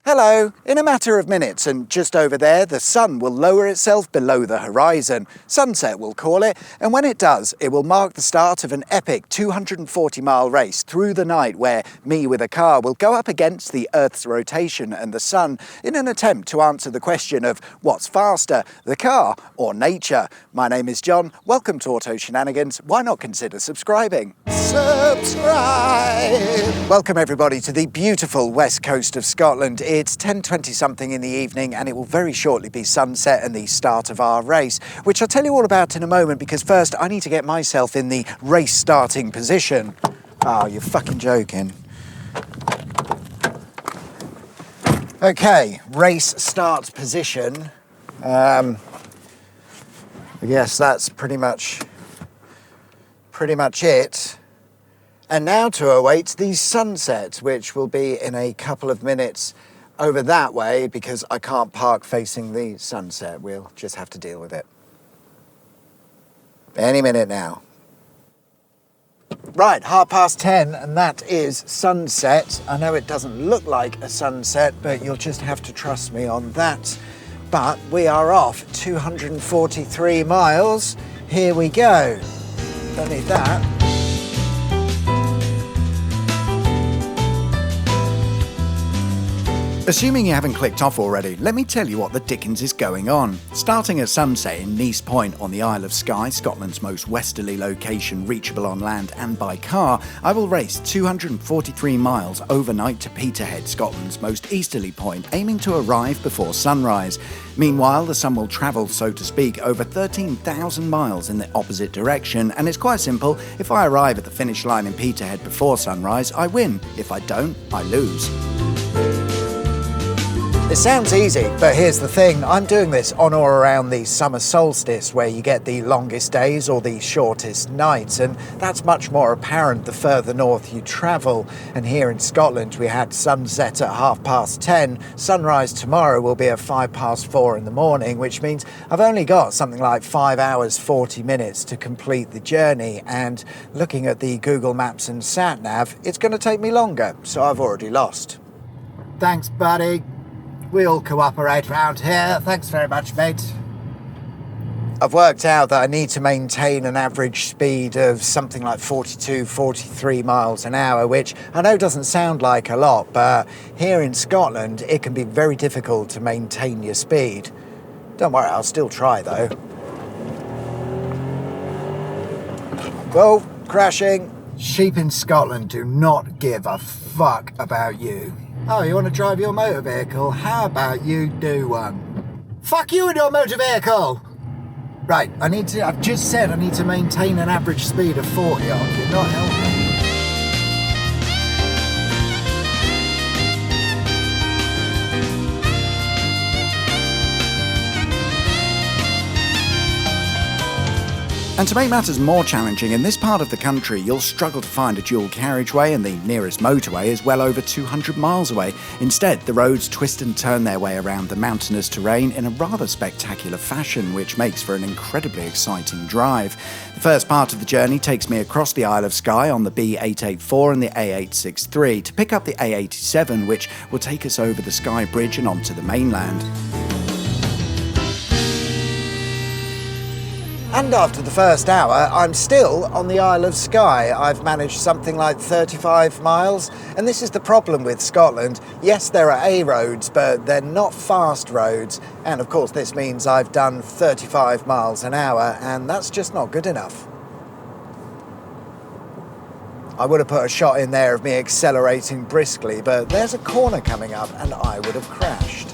Hello! In a matter of minutes and just over there, the sun will lower itself below the horizon. Sunset we'll call it, and when it does, it will mark the start of an epic 240-mile race through the night where me with a car will go up against the Earth's rotation and the sun in an attempt to answer the question of what's faster, the car or nature. My name is John, welcome to Auto Shenanigans. Why not consider subscribing? Subscribe! Welcome everybody to the beautiful west coast of Scotland. It's 10:20 something in the evening and it will very shortly be sunset and the start of our race, which I'll tell you all about in a moment because first I need to get myself in the race starting position. Oh, you're fucking joking. Okay, race start position. I guess that's pretty much it. And now to await the sunset, which will be in a couple of minutes over that way because I can't park facing the sunset. We'll just have to deal with it. Any minute now. Right, 10:30 and that is sunset. I know it doesn't look like a sunset, but you'll just have to trust me on that. But we are off 243 miles. Here we go. Don't need that. Assuming you haven't clicked off already, let me tell you what the dickens is going on. Starting at sunset in Nice Point on the Isle of Skye, Scotland's most westerly location reachable on land and by car, I will race 243 miles overnight to Peterhead, Scotland's most easterly point, aiming to arrive before sunrise. Meanwhile, the sun will travel, so to speak, over 13,000 miles in the opposite direction, and it's quite simple. If I arrive at the finish line in Peterhead before sunrise, I win. If I don't, I lose. It sounds easy, but here's the thing. I'm doing this on or around the summer solstice where you get the longest days or the shortest nights, and that's much more apparent the further north you travel. And here in Scotland we had sunset at 10:30. Sunrise tomorrow will be at 4:05 in the morning, which means I've only got something like 5 hours 40 minutes to complete the journey, and looking at the Google Maps and sat-nav, it's going to take me longer, so I've already lost. Thanks, buddy. We all cooperate around here. Thanks very much, mate. I've worked out that I need to maintain an average speed of something like 42, 43 miles an hour, which I know doesn't sound like a lot, but here in Scotland, it can be very difficult to maintain your speed. Don't worry, I'll still try though. Whoa, crashing. Sheep in Scotland do not give a fuck about you. Oh, you want to drive your motor vehicle? How about you do one? Fuck you and your motor vehicle! Right, I've just said I need to maintain an average speed of 40 on. You're not helping. And to make matters more challenging, in this part of the country you'll struggle to find a dual carriageway and the nearest motorway is well over 200 miles away. Instead, the roads twist and turn their way around the mountainous terrain in a rather spectacular fashion, which makes for an incredibly exciting drive. The first part of the journey takes me across the Isle of Skye on the B884 and the A863 to pick up the A87, which will take us over the Skye Bridge and onto the mainland. And after the first hour, I'm still on the Isle of Skye. I've managed something like 35 miles, and this is the problem with Scotland. Yes, there are A roads, but they're not fast roads, and of course this means I've done 35 miles an hour, and that's just not good enough. I would have put a shot in there of me accelerating briskly, but there's a corner coming up, and I would have crashed.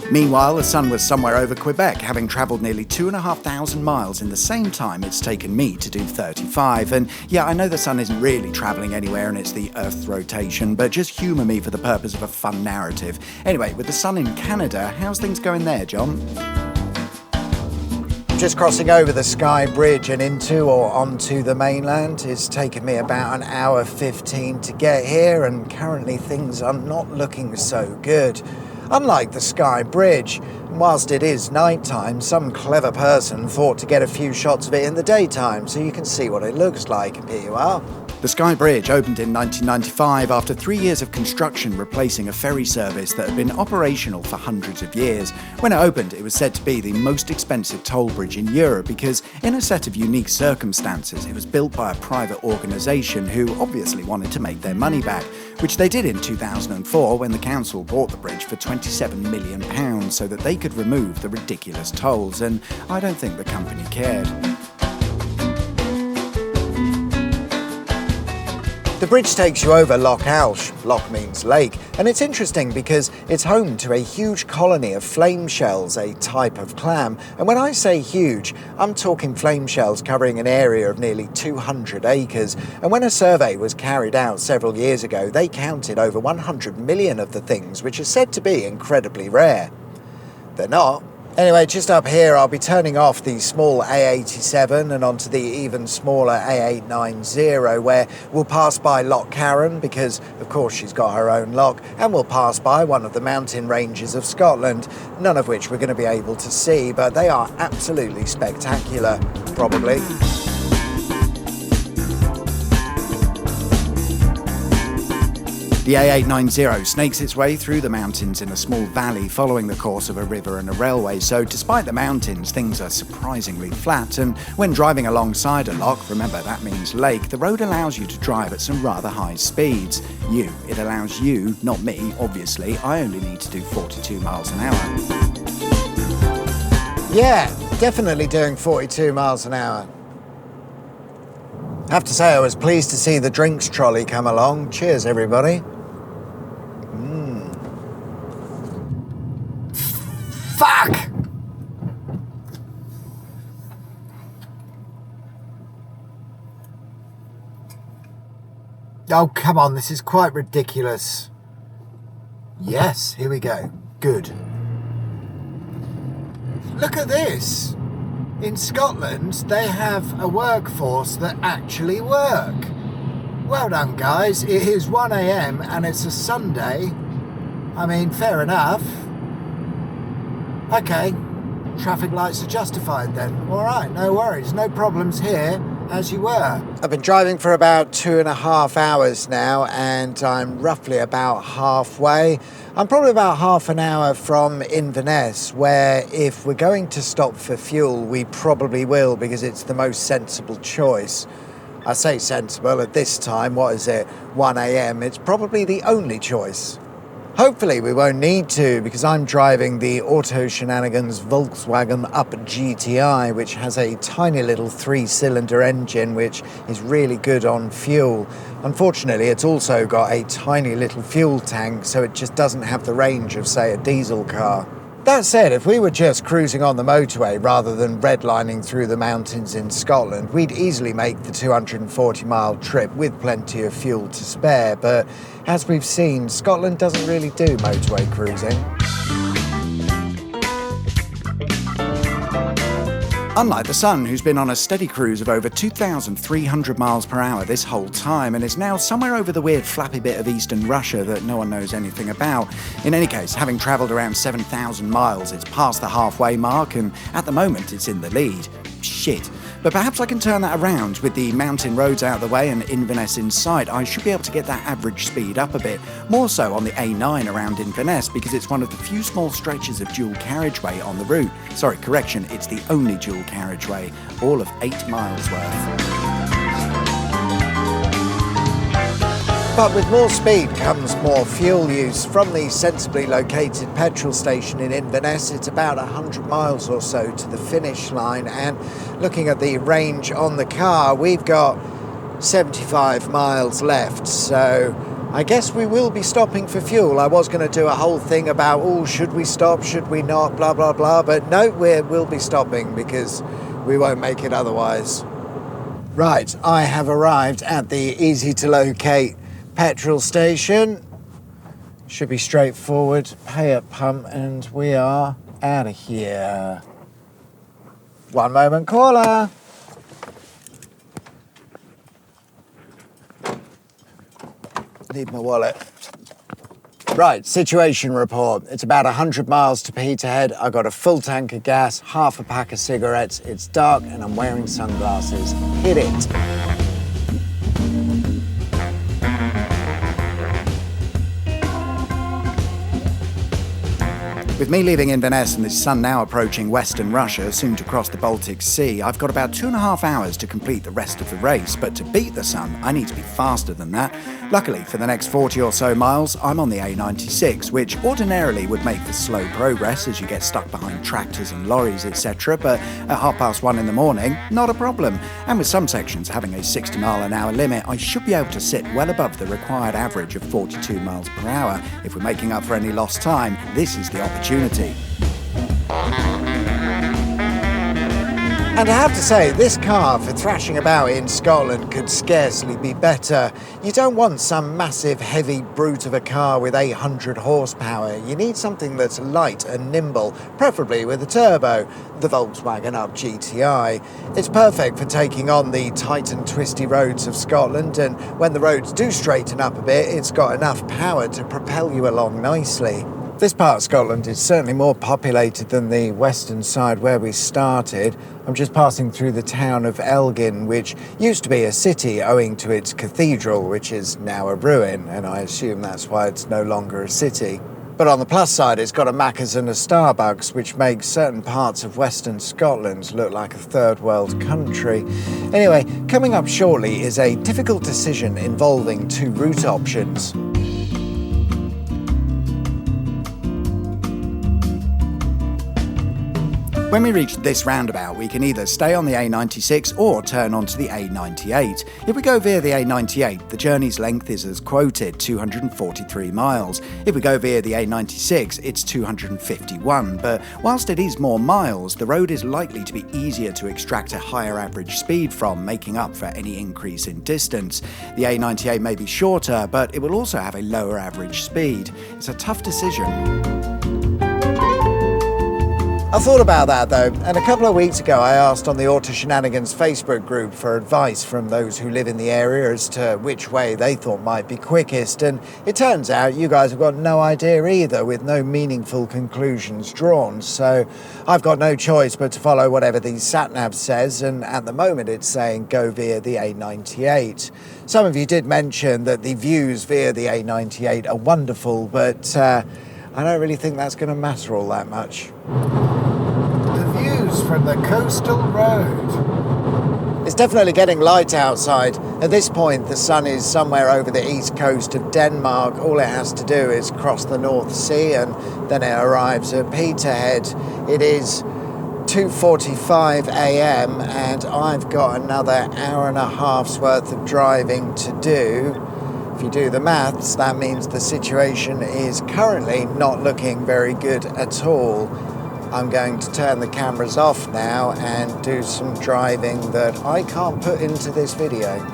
Meanwhile, the sun was somewhere over Quebec, having travelled nearly 2,500 miles in the same time it's taken me to do 35. And yeah, I know the sun isn't really travelling anywhere and it's the Earth's rotation, but just humour me for the purpose of a fun narrative. Anyway, with the sun in Canada, how's things going there, John? Just crossing over the Skye Bridge and into or onto the mainland. It's taken me about an hour 15 to get here, and currently things are not looking so good. unlike the Skye Bridge. And whilst it is night time, some clever person thought to get a few shots of it in the daytime so you can see what it looks like. Here you are. The Skye Bridge opened in 1995 after 3 years of construction replacing a ferry service that had been operational for hundreds of years. When it opened, it was said to be the most expensive toll bridge in Europe because, in a set of unique circumstances, it was built by a private organisation who obviously wanted to make their money back, which they did in 2004 when the council bought the bridge for £27 million so that they could remove the ridiculous tolls, and I don't think the company cared. The bridge takes you over Loch Alsh. Loch means lake, and it's interesting because it's home to a huge colony of flame shells, a type of clam. And when I say huge, I'm talking flame shells covering an area of nearly 200 acres. And when a survey was carried out several years ago, they counted over 100 million of the things, which are said to be incredibly rare. They're not. Anyway, just up here, I'll be turning off the small A87 and onto the even smaller A890, where we'll pass by Loch Carron, because, of course, she's got her own loch, and we'll pass by one of the mountain ranges of Scotland, none of which we're going to be able to see, but they are absolutely spectacular, probably. The A890 snakes its way through the mountains in a small valley following the course of a river and a railway, so despite the mountains, things are surprisingly flat, and when driving alongside a loch, remember that means lake, the road allows you to drive at some rather high speeds. It allows you, not me, obviously, I only need to do 42 miles an hour. Yeah, definitely doing 42 miles an hour. I have to say I was pleased to see the drinks trolley come along. Cheers, everybody. Fuck! Oh, come on, this is quite ridiculous. Yes, here we go. Good. Look at this. In Scotland, they have a workforce that actually work. Well done, guys. It is 1 a.m. and it's a Sunday. I mean, fair enough. Okay, traffic lights are justified then. All right, no worries, no problems here, as you were. I've been driving for about 2.5 hours now, and I'm roughly about halfway. I'm probably about half an hour from Inverness, where if we're going to stop for fuel, we probably will, because it's the most sensible choice. I say sensible at this time, what is it, 1 a.m, it's probably the only choice. Hopefully we won't need to, because I'm driving the Auto Shenanigans Volkswagen Up GTI, which has a tiny little 3-cylinder engine which is really good on fuel. Unfortunately, it's also got a tiny little fuel tank, so it just doesn't have the range of, say, a diesel car. That said, if we were just cruising on the motorway rather than redlining through the mountains in Scotland, we'd easily make the 240-mile trip with plenty of fuel to spare, but as we've seen, Scotland doesn't really do motorway cruising. Unlike the sun, who's been on a steady cruise of over 2,300 miles per hour this whole time and is now somewhere over the weird flappy bit of eastern Russia that no one knows anything about. In any case, having travelled around 7,000 miles, it's past the halfway mark, and at the moment it's in the lead. Shit. But perhaps I can turn that around. With the mountain roads out the way and Inverness in sight, I should be able to get that average speed up a bit. More so on the A9 around Inverness, because it's one of the few small stretches of dual carriageway on the route. Sorry, correction, it's the only dual carriageway, all of 8 miles worth. But with more speed comes more fuel use. From the sensibly located petrol station in Inverness, it's about 100 miles or so to the finish line, and looking at the range on the car, we've got 75 miles left, so I guess we will be stopping for fuel. I was going to do a whole thing about, oh, should we stop, should we not, blah, blah, blah, but no, we'll be stopping because we won't make it otherwise. Right, I have arrived at the easy-to-locate petrol station. Should be straightforward. Pay at pump and we are out of here. One moment, caller. Need my wallet. Right, situation report. It's about 100 miles to Peterhead. I've got a full tank of gas, half a pack of cigarettes. It's dark and I'm wearing sunglasses. Hit it. With me leaving Inverness and the sun now approaching western Russia, soon to cross the Baltic Sea, I've got about 2.5 hours to complete the rest of the race, but to beat the sun, I need to be faster than that. Luckily, for the next 40 or so miles, I'm on the A96, which ordinarily would make for slow progress as you get stuck behind tractors and lorries, etc., but at 1:30 in the morning, not a problem. And with some sections having a 60-mile-an-hour limit, I should be able to sit well above the required average of 42 miles per hour. If we're making up for any lost time, this is the opportunity. And I have to say, this car for thrashing about in Scotland could scarcely be better. You don't want some massive heavy brute of a car with 800 horsepower. You need something that's light and nimble, preferably with a turbo, the Volkswagen Up GTI. It's perfect for taking on the tight and twisty roads of Scotland, and when the roads do straighten up a bit, it's got enough power to propel you along nicely. This part of Scotland is certainly more populated than the western side where we started. I'm just passing through the town of Elgin, which used to be a city owing to its cathedral, which is now a ruin, and I assume that's why it's no longer a city. But on the plus side, it's got a Macca's and a Starbucks, which makes certain parts of western Scotland look like a third world country. Anyway, coming up shortly is a difficult decision involving two route options. When we reach this roundabout, we can either stay on the A96 or turn onto the A98. If we go via the A98, the journey's length is as quoted, 243 miles. If we go via the A96, it's 251, but whilst it is more miles, the road is likely to be easier to extract a higher average speed from, making up for any increase in distance. The A98 may be shorter, but it will also have a lower average speed. It's a tough decision. I thought about that though, and a couple of weeks ago I asked on the Auto Shenanigans Facebook group for advice from those who live in the area as to which way they thought might be quickest, and it turns out you guys have got no idea either, with no meaningful conclusions drawn, so I've got no choice but to follow whatever the sat-nav says, and at the moment it's saying go via the A98. Some of you did mention that the views via the A98 are wonderful, but I don't really think that's going to matter all that much. From the coastal road. It's definitely getting light outside. At this point, the sun is somewhere over the east coast of Denmark. All it has to do is cross the North Sea and then it arrives at Peterhead. It is 2:45 a.m. and I've got another hour and a half's worth of driving to do. If you do the maths, that means the situation is currently not looking very good at all. I'm going to turn the cameras off now and do some driving that I can't put into this video.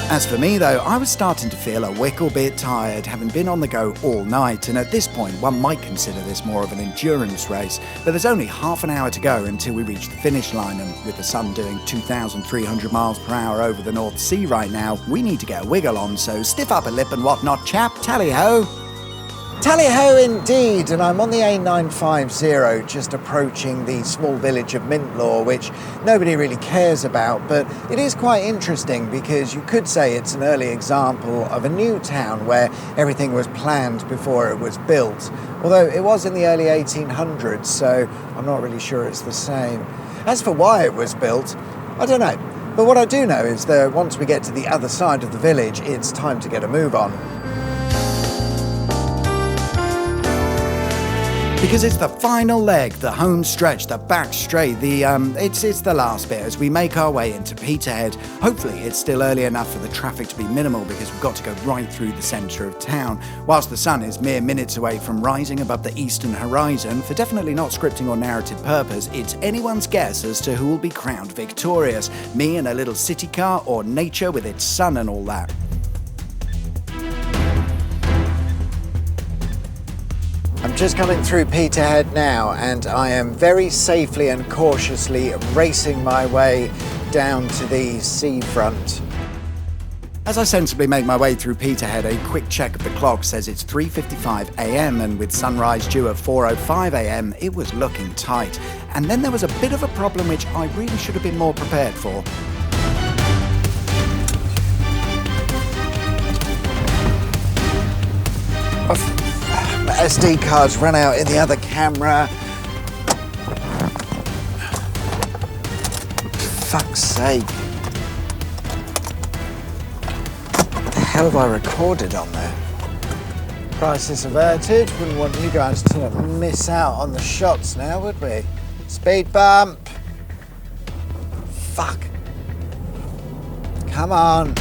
As for me though, I was starting to feel a wickle bit tired, having been on the go all night, and at this point one might consider this more of an endurance race, but there's only half an hour to go until we reach the finish line, and with the sun doing 2,300 miles per hour over the North Sea right now, we need to get a wiggle on, so stiff upper lip and whatnot, chap, tally-ho! Tally-ho indeed, and I'm on the A950 just approaching the small village of Mintlaw, which nobody really cares about, but it is quite interesting because you could say it's an early example of a new town where everything was planned before it was built, although it was in the early 1800s, so I'm not really sure it's the same. As for why it was built, I don't know, but what I do know is that once we get to the other side of the village, it's time to get a move on. Because it's the final leg, the home stretch, the back straight, it's the last bit as we make our way into Peterhead. Hopefully it's still early enough for the traffic to be minimal because we've got to go right through the centre of town. Whilst the sun is mere minutes away from rising above the eastern horizon, for definitely not scripting or narrative purpose, it's anyone's guess as to who will be crowned victorious. Me in a little city car or nature with its sun and all that. just coming through Peterhead now, and I am very safely and cautiously racing my way down to the seafront. As I sensibly make my way through Peterhead, a quick check of the clock says it's 3:55 a.m, and with sunrise due at 4:05 a.m, it was looking tight. And then there was a bit of a problem which I really should have been more prepared for. My SD card's run out in the other camera. Fuck's sake. What the hell have I recorded on there? Crisis averted. Wouldn't want you guys to miss out on the shots now, would we? Speed bump. Fuck. Come on.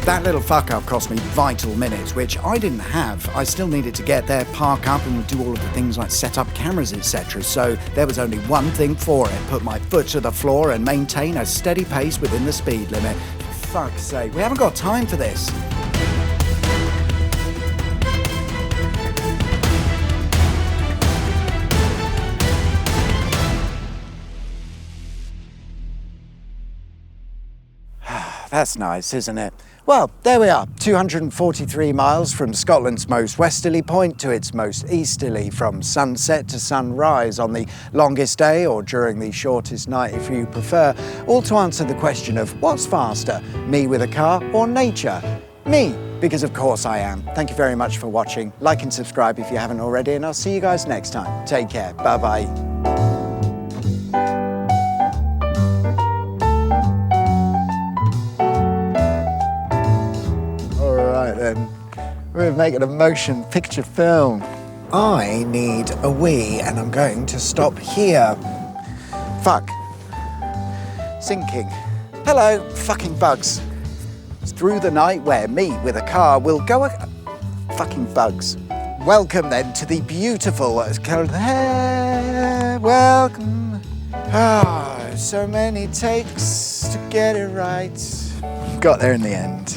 That little fuck-up cost me vital minutes, which I didn't have. I still needed to get there, park up, and do all of the things like set up cameras, etc. So there was only one thing for it: put my foot to the floor and maintain a steady pace within the speed limit. For fuck's sake, we haven't got time for this. That's nice, isn't it? Well, there we are, 243 miles from Scotland's most westerly point to its most easterly, from sunset to sunrise on the longest day or during the shortest night if you prefer, all to answer the question of what's faster, me with a car or nature? Me, because of course I am. Thank you very much for watching. Like and subscribe if you haven't already, and I'll see you guys next time. Take care, bye-bye. Then we're making a motion picture film. I need a wee, and I'm going to stop here. Fuck. Sinking. Hello, fucking bugs. It's through the night where me with a car will go fucking bugs. Welcome then to the beautiful welcome. Ah, so many takes to get it right. Got there in the end.